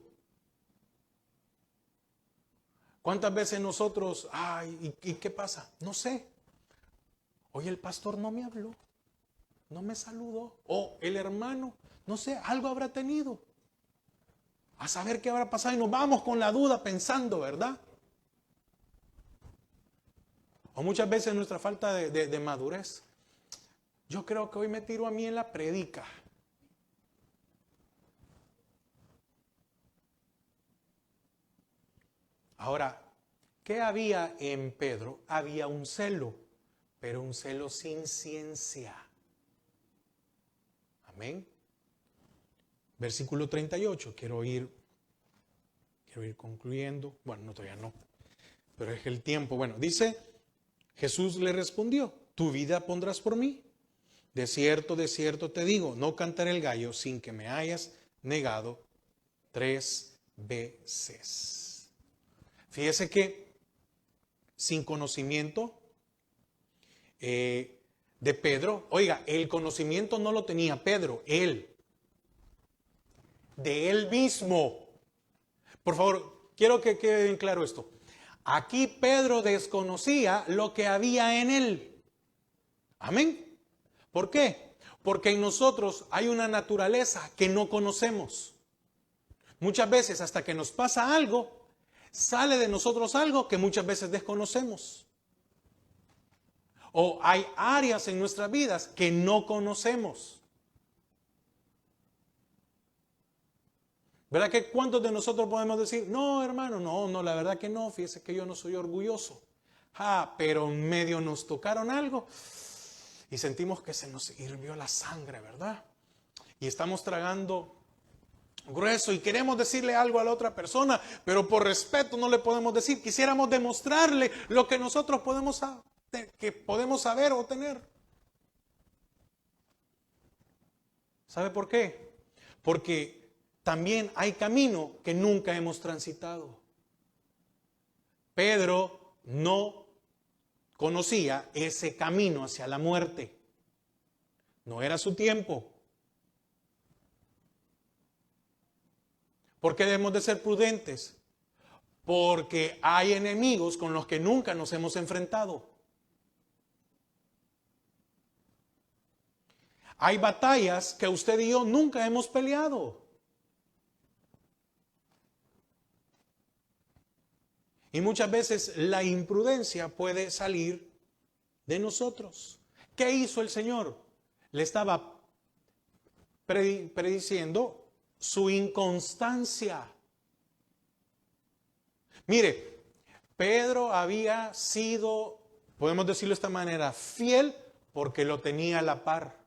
¿Cuántas veces nosotros, ¿y qué pasa? No sé. Hoy el pastor no me habló. No me saludó. O el hermano, no sé, algo habrá tenido. A saber qué habrá pasado y nos vamos con la duda pensando, ¿verdad? O muchas veces nuestra falta de madurez. Yo creo que hoy me tiro a mí en la predica. Ahora, ¿qué había en Pedro? Había un celo, pero un celo sin ciencia. Amén. Versículo 38, quiero ir concluyendo. Bueno, no, todavía no, pero es el tiempo. Bueno, dice, Jesús le respondió, ¿tu vida pondrás por mí? De cierto te digo, no cantaré el gallo sin que me hayas negado 3 veces. Fíjese que sin conocimiento de Pedro, oiga, el conocimiento no lo tenía Pedro, él, de él mismo. Por favor, quiero que quede bien claro esto. Aquí Pedro desconocía lo que había en él. Amén. ¿Por qué? Porque en nosotros hay una naturaleza que no conocemos. Muchas veces hasta que nos pasa algo, sale de nosotros algo que muchas veces desconocemos. O hay áreas en nuestras vidas que no conocemos. ¿Verdad que cuántos de nosotros podemos decir, no hermano, no, la verdad que no, fíjese que yo no soy orgulloso? Pero en medio nos tocaron algo y sentimos que se nos hirvió la sangre, ¿verdad? Y estamos tragando grueso y queremos decirle algo a la otra persona, pero por respeto no le podemos decir. Quisiéramos demostrarle lo que nosotros podemos saber o tener. ¿Sabe por qué? Porque también hay camino que nunca hemos transitado. Pedro no conocía ese camino hacia la muerte. No era su tiempo. ¿Por qué debemos de ser prudentes? Porque hay enemigos con los que nunca nos hemos enfrentado. Hay batallas que usted y yo nunca hemos peleado. Y muchas veces la imprudencia puede salir de nosotros. ¿Qué hizo el Señor? Le estaba prediciendo su inconstancia. Mire, Pedro había sido, podemos decirlo de esta manera, fiel porque lo tenía a la par.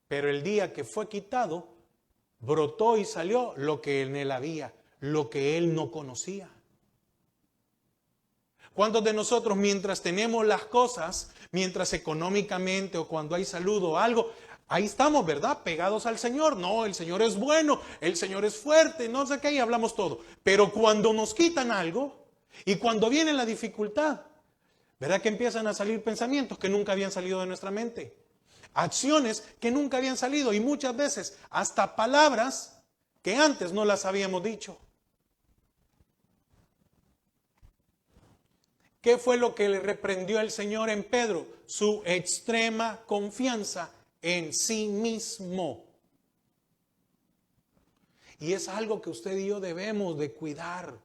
Pero el día que fue quitado, brotó y salió lo que en él había, lo que él no conocía. ¿Cuántos de nosotros, mientras tenemos las cosas, mientras económicamente o cuando hay salud o algo, ahí estamos, ¿verdad? Pegados al Señor. No, el Señor es bueno, el Señor es fuerte, no sé qué, y hablamos todo. Pero cuando nos quitan algo y cuando viene la dificultad, ¿verdad que empiezan a salir pensamientos que nunca habían salido de nuestra mente? Acciones que nunca habían salido y muchas veces hasta palabras que antes no las habíamos dicho. ¿Qué fue lo que le reprendió el Señor en Pedro? Su extrema confianza en sí mismo. Y es algo que usted y yo debemos de cuidar,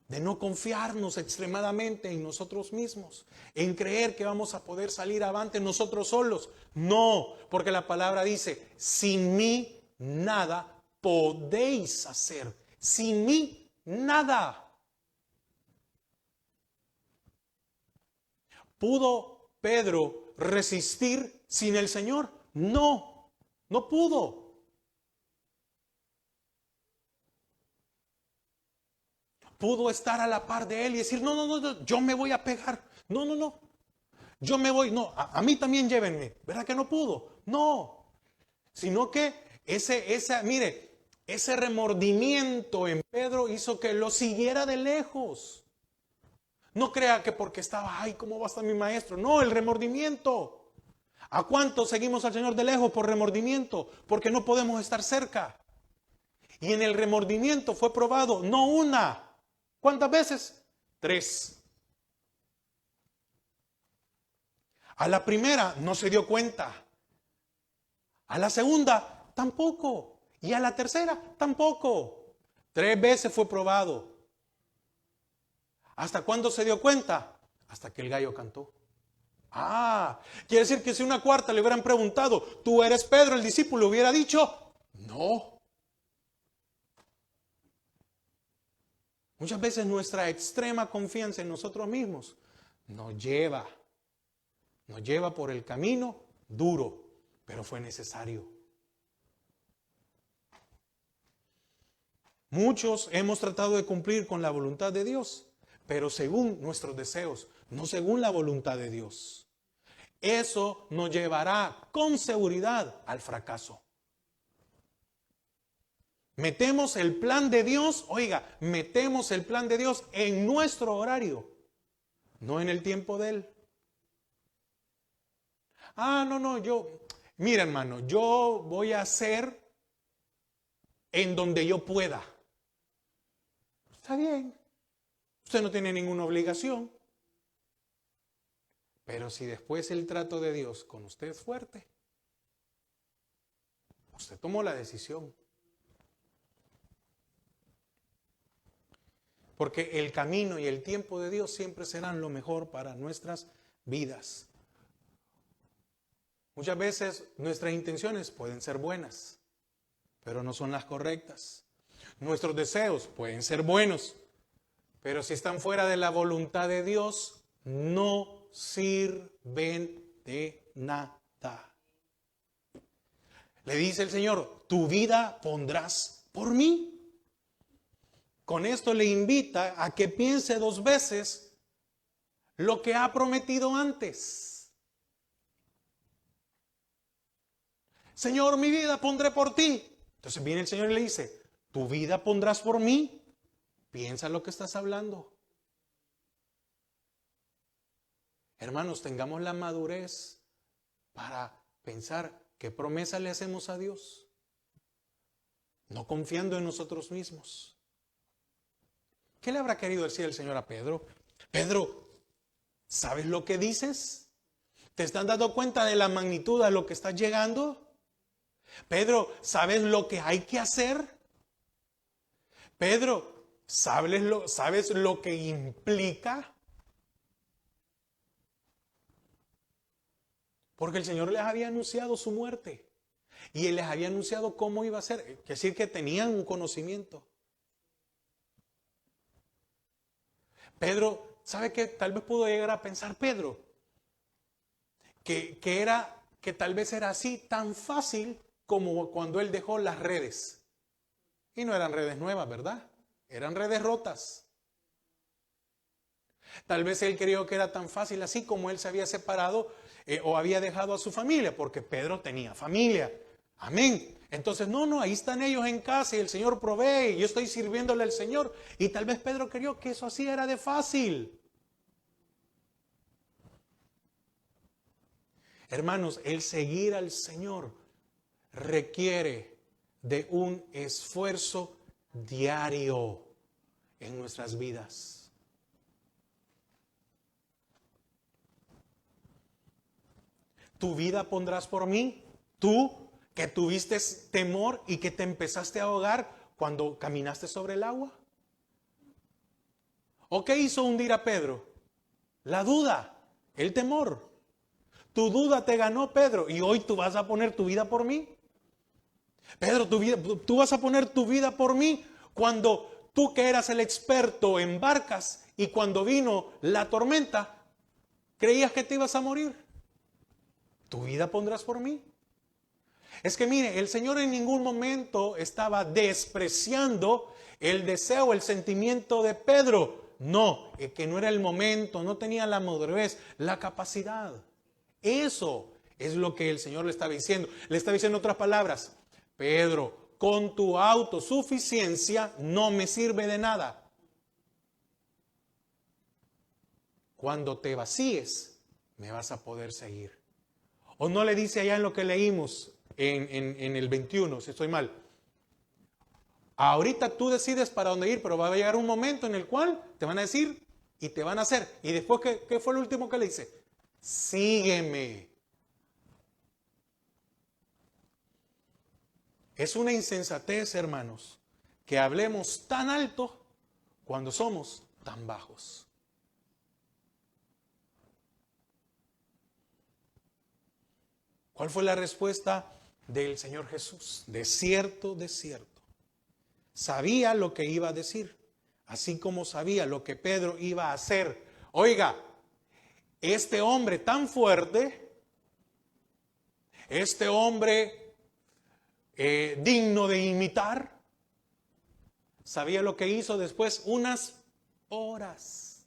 de no confiarnos extremadamente en nosotros mismos, en creer que vamos a poder salir avante nosotros solos. No, porque la palabra dice, sin mí nada podéis hacer. Sin mí nada. ¿Pudo Pedro resistir sin el Señor? No, no pudo. Pudo estar a la par de él y decir, no, yo me voy a pegar. No, yo me voy, no, a mí también llévenme. ¿Verdad que no pudo? No, sino que ese remordimiento en Pedro hizo que lo siguiera de lejos. No crea que porque estaba, ay, ¿cómo va a estar mi maestro? No, el remordimiento. ¿A cuánto seguimos al Señor de lejos por remordimiento? Porque no podemos estar cerca. Y en el remordimiento fue probado, no una. ¿Cuántas veces? 3. A la primera no se dio cuenta. A la segunda tampoco. Y a la tercera tampoco. 3 veces fue probado. ¿Hasta cuándo se dio cuenta? Hasta que el gallo cantó. Quiere decir que si una cuarta le hubieran preguntado, ¿tú eres Pedro el discípulo? Hubiera dicho, no. Muchas veces nuestra extrema confianza en nosotros mismos nos lleva por el camino duro, pero fue necesario. Muchos hemos tratado de cumplir con la voluntad de Dios, pero según nuestros deseos, no según la voluntad de Dios. Eso nos llevará con seguridad al fracaso. Metemos el plan de Dios, metemos el plan de Dios en nuestro horario, no en el tiempo de Él. Mira hermano, yo voy a hacer en donde yo pueda. Está bien, usted no tiene ninguna obligación. Pero si después el trato de Dios con usted es fuerte, usted tomó la decisión. Porque el camino y el tiempo de Dios siempre serán lo mejor para nuestras vidas. Muchas veces nuestras intenciones pueden ser buenas, pero no son las correctas. Nuestros deseos pueden ser buenos, pero si están fuera de la voluntad de Dios, no sirven de nada. Le dice el Señor, tu vida pondrás por mí. Con esto le invita a que piense 2 veces lo que ha prometido antes. Señor, mi vida pondré por ti. Entonces viene el Señor y le dice, ¿tu vida pondrás por mí? Piensa lo que estás hablando. Hermanos, tengamos la madurez para pensar qué promesa le hacemos a Dios, no confiando en nosotros mismos. ¿Qué le habrá querido decir el Señor a Pedro? Pedro, ¿sabes lo que dices? ¿Te estás dando cuenta de la magnitud a lo que estás llegando? Pedro, ¿sabes lo que hay que hacer? Pedro, ¿sabes lo que implica? Porque el Señor les había anunciado su muerte y Él les había anunciado cómo iba a ser. Es decir, que tenían un conocimiento. Pedro, ¿sabe qué? Tal vez pudo llegar a pensar Pedro que tal vez era así tan fácil como cuando él dejó las redes. Y no eran redes nuevas, ¿verdad? Eran redes rotas. Tal vez él creyó que era tan fácil así como él se había separado o había dejado a su familia, porque Pedro tenía familia. Amén. Entonces, no, ahí están ellos en casa y el Señor provee y yo estoy sirviéndole al Señor. Y tal vez Pedro creyó que eso así era de fácil. Hermanos, el seguir al Señor requiere de un esfuerzo diario en nuestras vidas. ¿Tu vida pondrás por mí? Tú que tuviste temor y que te empezaste a ahogar cuando caminaste sobre el agua. ¿O qué hizo hundir a Pedro? La duda, el temor. Tu duda te ganó, Pedro, y hoy tú vas a poner tu vida por mí. Pedro, tú vas a poner tu vida por mí cuando tú que eras el experto en barcas y cuando vino la tormenta, creías que te ibas a morir. ¿Tu vida pondrás por mí? Es que mire, el Señor en ningún momento estaba despreciando el deseo, el sentimiento de Pedro. No, es que no era el momento, no tenía la madurez, la capacidad. Eso es lo que el Señor le estaba diciendo. Le estaba diciendo otras palabras. Pedro, con tu autosuficiencia no me sirve de nada. Cuando te vacíes, me vas a poder seguir. ¿O no le dice allá en lo que leímos en el 21, si estoy mal? Ahorita tú decides para dónde ir, pero va a llegar un momento en el cual te van a decir y te van a hacer. Y después, ¿qué fue lo último que le dice? Sígueme. Es una insensatez, hermanos, que hablemos tan alto cuando somos tan bajos. ¿Cuál fue la respuesta del Señor Jesús? De cierto, de cierto. Sabía lo que iba a decir, así como sabía lo que Pedro iba a hacer. Oiga, este hombre tan fuerte, este hombre digno de imitar, sabía lo que hizo después unas horas.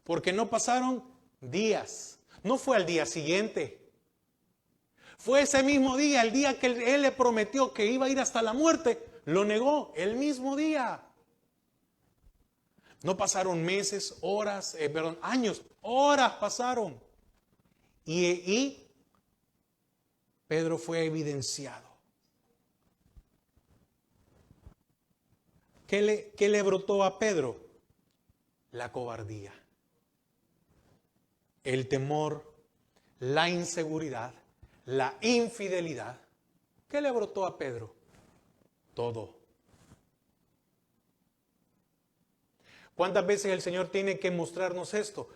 Porque no pasaron días, no fue al día siguiente. Fue ese mismo día, el día que él le prometió que iba a ir hasta la muerte, lo negó el mismo día. No pasaron meses, horas, años, horas pasaron. Y Pedro fue evidenciado. ¿Qué le brotó a Pedro? La cobardía, el temor, la inseguridad, la infidelidad. ¿Qué le brotó a Pedro? Todo. ¿Cuántas veces el Señor tiene que mostrarnos esto?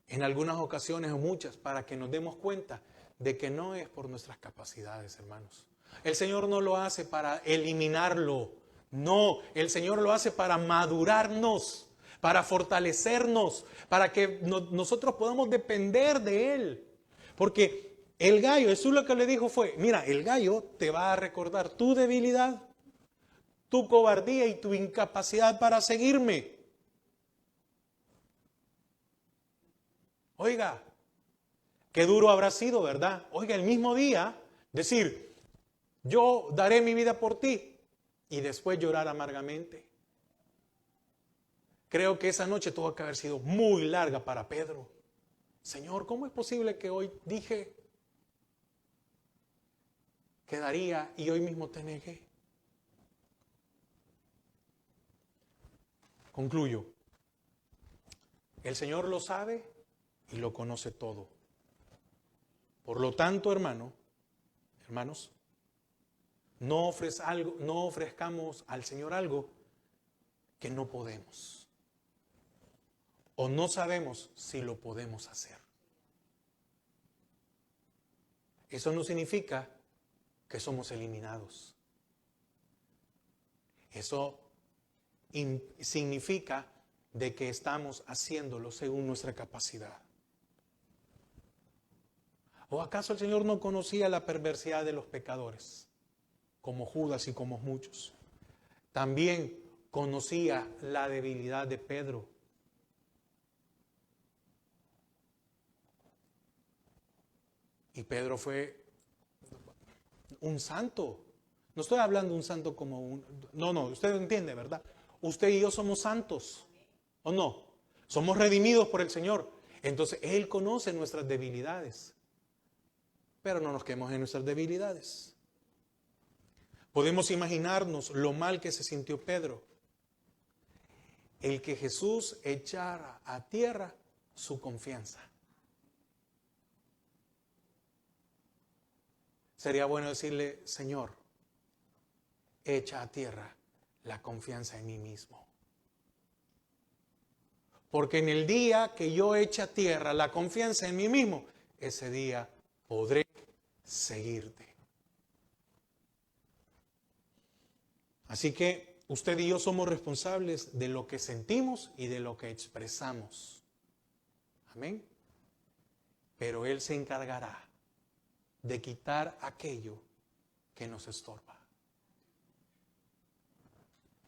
En algunas ocasiones o muchas, para que nos demos cuenta de que no es por nuestras capacidades, hermanos. El Señor no lo hace para eliminarlo. No, el Señor lo hace para madurarnos, para fortalecernos, para que nosotros podamos depender de Él. Porque el gallo, Jesús lo que le dijo fue, mira, el gallo te va a recordar tu debilidad, tu cobardía y tu incapacidad para seguirme. Oiga, qué duro habrá sido, ¿verdad? Oiga, el mismo día decir, yo daré mi vida por ti y después llorar amargamente. Creo que esa noche tuvo que haber sido muy larga para Pedro. Señor, ¿cómo es posible que hoy dije que daría y hoy mismo te negué? Concluyo. El Señor lo sabe y lo conoce todo. Por lo tanto, hermanos, no ofrezcamos al Señor algo que no podemos o no sabemos si lo podemos hacer. Eso no significa que somos eliminados. Eso significa de que estamos haciéndolo según nuestra capacidad. ¿O acaso el Señor no conocía la perversidad de los pecadores, como Judas y como muchos? También conocía la debilidad de Pedro. Y Pedro fue un santo. No estoy hablando de un santo como un... No, usted entiende, ¿verdad? Usted y yo somos santos, ¿o no? Somos redimidos por el Señor. Entonces, Él conoce nuestras debilidades. Pero no nos quedemos en nuestras debilidades. Podemos imaginarnos lo mal que se sintió Pedro. El que Jesús echara a tierra su confianza. Sería bueno decirle, Señor, echa a tierra la confianza en mí mismo. Porque en el día que yo eche a tierra la confianza en mí mismo, ese día podré seguirte. Así que usted y yo somos responsables de lo que sentimos y de lo que expresamos. Amén. Pero Él se encargará de quitar aquello que nos estorba.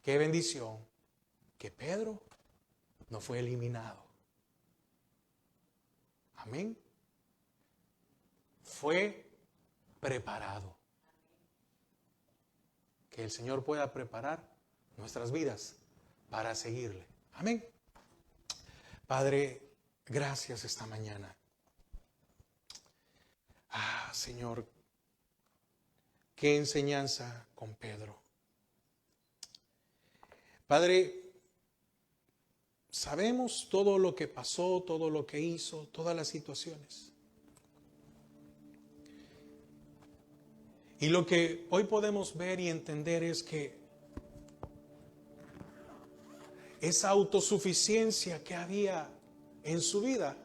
Qué bendición que Pedro no fue eliminado. Amén. Fue preparado. Que el Señor pueda preparar nuestras vidas para seguirle. Amén. Padre, gracias esta mañana. Señor, qué enseñanza con Pedro. Padre, sabemos todo lo que pasó, todo lo que hizo, todas las situaciones. Y lo que hoy podemos ver y entender es que esa autosuficiencia que había en su vida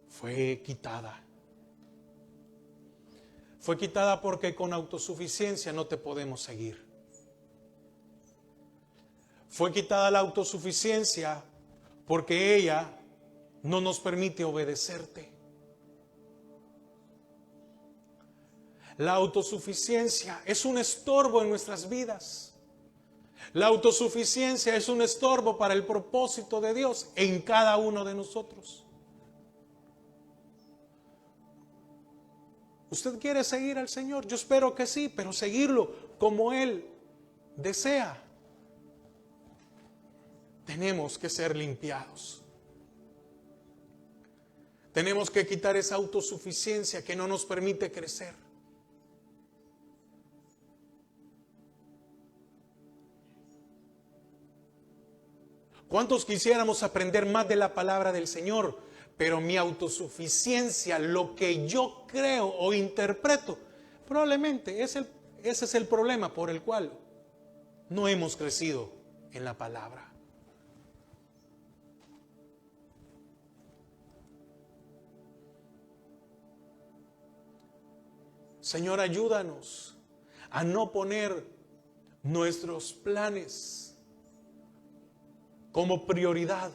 fue quitada. Fue quitada porque con autosuficiencia no te podemos seguir. Fue quitada la autosuficiencia porque ella no nos permite obedecerte. La autosuficiencia es un estorbo en nuestras vidas. La autosuficiencia es un estorbo para el propósito de Dios en cada uno de nosotros. ¿Usted quiere seguir al Señor? Yo espero que sí, pero seguirlo como Él desea. Tenemos que ser limpiados. Tenemos que quitar esa autosuficiencia que no nos permite crecer. ¿Cuántos quisiéramos aprender más de la palabra del Señor? Pero mi autosuficiencia, lo que yo creo o interpreto, probablemente ese es el problema por el cual no hemos crecido en la palabra. Señor, ayúdanos a no poner nuestros planes como prioridad,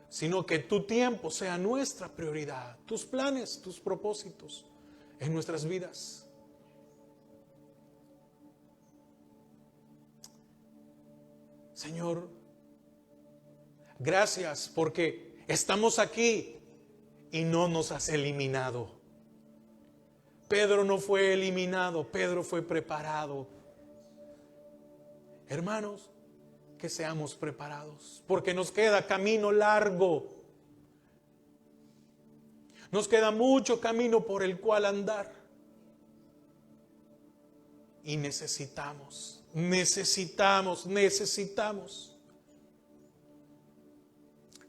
sino que tu tiempo sea nuestra prioridad, tus planes, tus propósitos en nuestras vidas. Señor, gracias porque estamos aquí y no nos has eliminado. Pedro no fue eliminado, Pedro fue preparado. Hermanos, que seamos preparados, porque nos queda camino largo. Nos queda mucho camino por el cual andar. Y necesitamos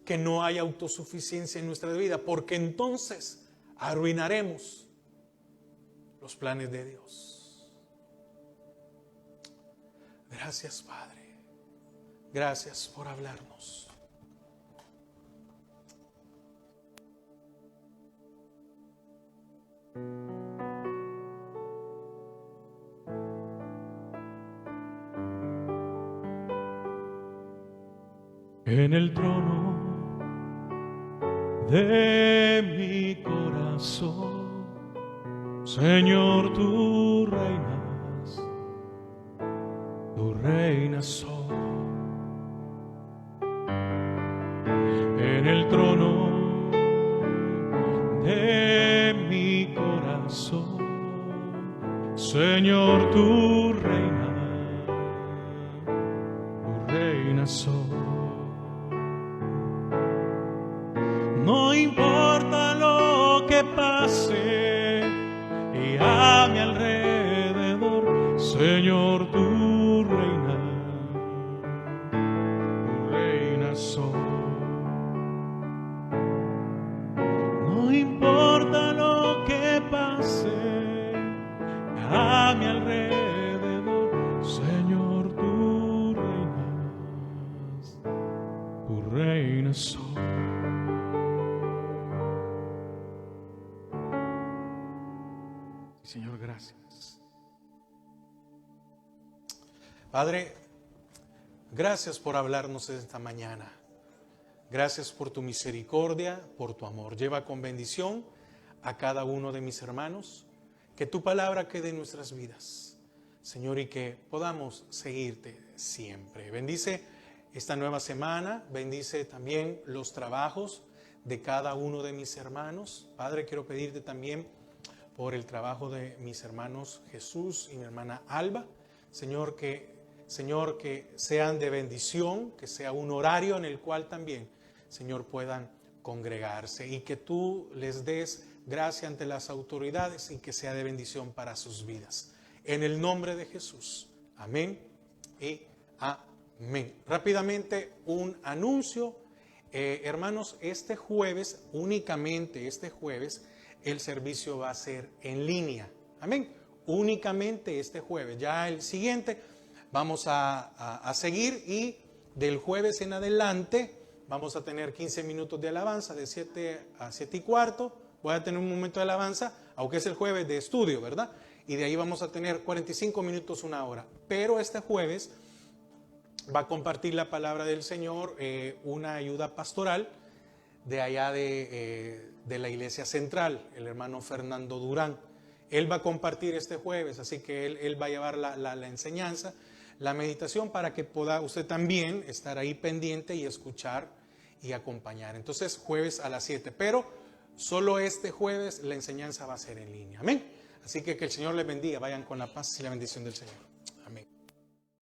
que no haya autosuficiencia en nuestra vida, porque entonces arruinaremos los planes de Dios. Gracias, Padre. Gracias por hablarnos. En el trono de mi corazón, Señor, tú reinas soy. En el trono de mi corazón, Señor, tú reinas soy. No importa lo que pase y a mi alrededor, Señor, tú reinas soy. No importa lo que pase a mi alrededor, Señor, tú reinas soy. Señor, gracias. Padre, gracias por hablarnos esta mañana. Gracias por tu misericordia, por tu amor. Lleva con bendición a cada uno de mis hermanos. Que tu palabra quede en nuestras vidas, Señor, y que podamos seguirte siempre. Bendice esta nueva semana. Bendice también los trabajos de cada uno de mis hermanos. Padre, quiero pedirte también por el trabajo de mis hermanos Jesús y mi hermana Alba. Señor, que sean de bendición, que sea un horario en el cual también, Señor, puedan congregarse y que tú les des gracia ante las autoridades y que sea de bendición para sus vidas. En el nombre de Jesús. Amén y amén. Rápidamente un anuncio. Hermanos, únicamente este jueves, el servicio va a ser en línea. Amén. Únicamente este jueves. Ya el siguiente vamos a seguir y del jueves en adelante vamos a tener 15 minutos de alabanza de 7 a 7 y cuarto. Voy a tener un momento de alabanza, aunque es el jueves de estudio, ¿verdad? Y de ahí vamos a tener 45 minutos, una hora. Pero este jueves va a compartir la palabra del Señor una ayuda pastoral de allá de la iglesia central, el hermano Fernando Durán. Él va a compartir este jueves, así que él va a llevar la enseñanza, la meditación, para que pueda usted también estar ahí pendiente y escuchar y acompañar. Entonces, jueves a las 7, pero solo este jueves la enseñanza va a ser en línea. Amén. Así que el Señor les bendiga. Vayan con la paz y la bendición del Señor.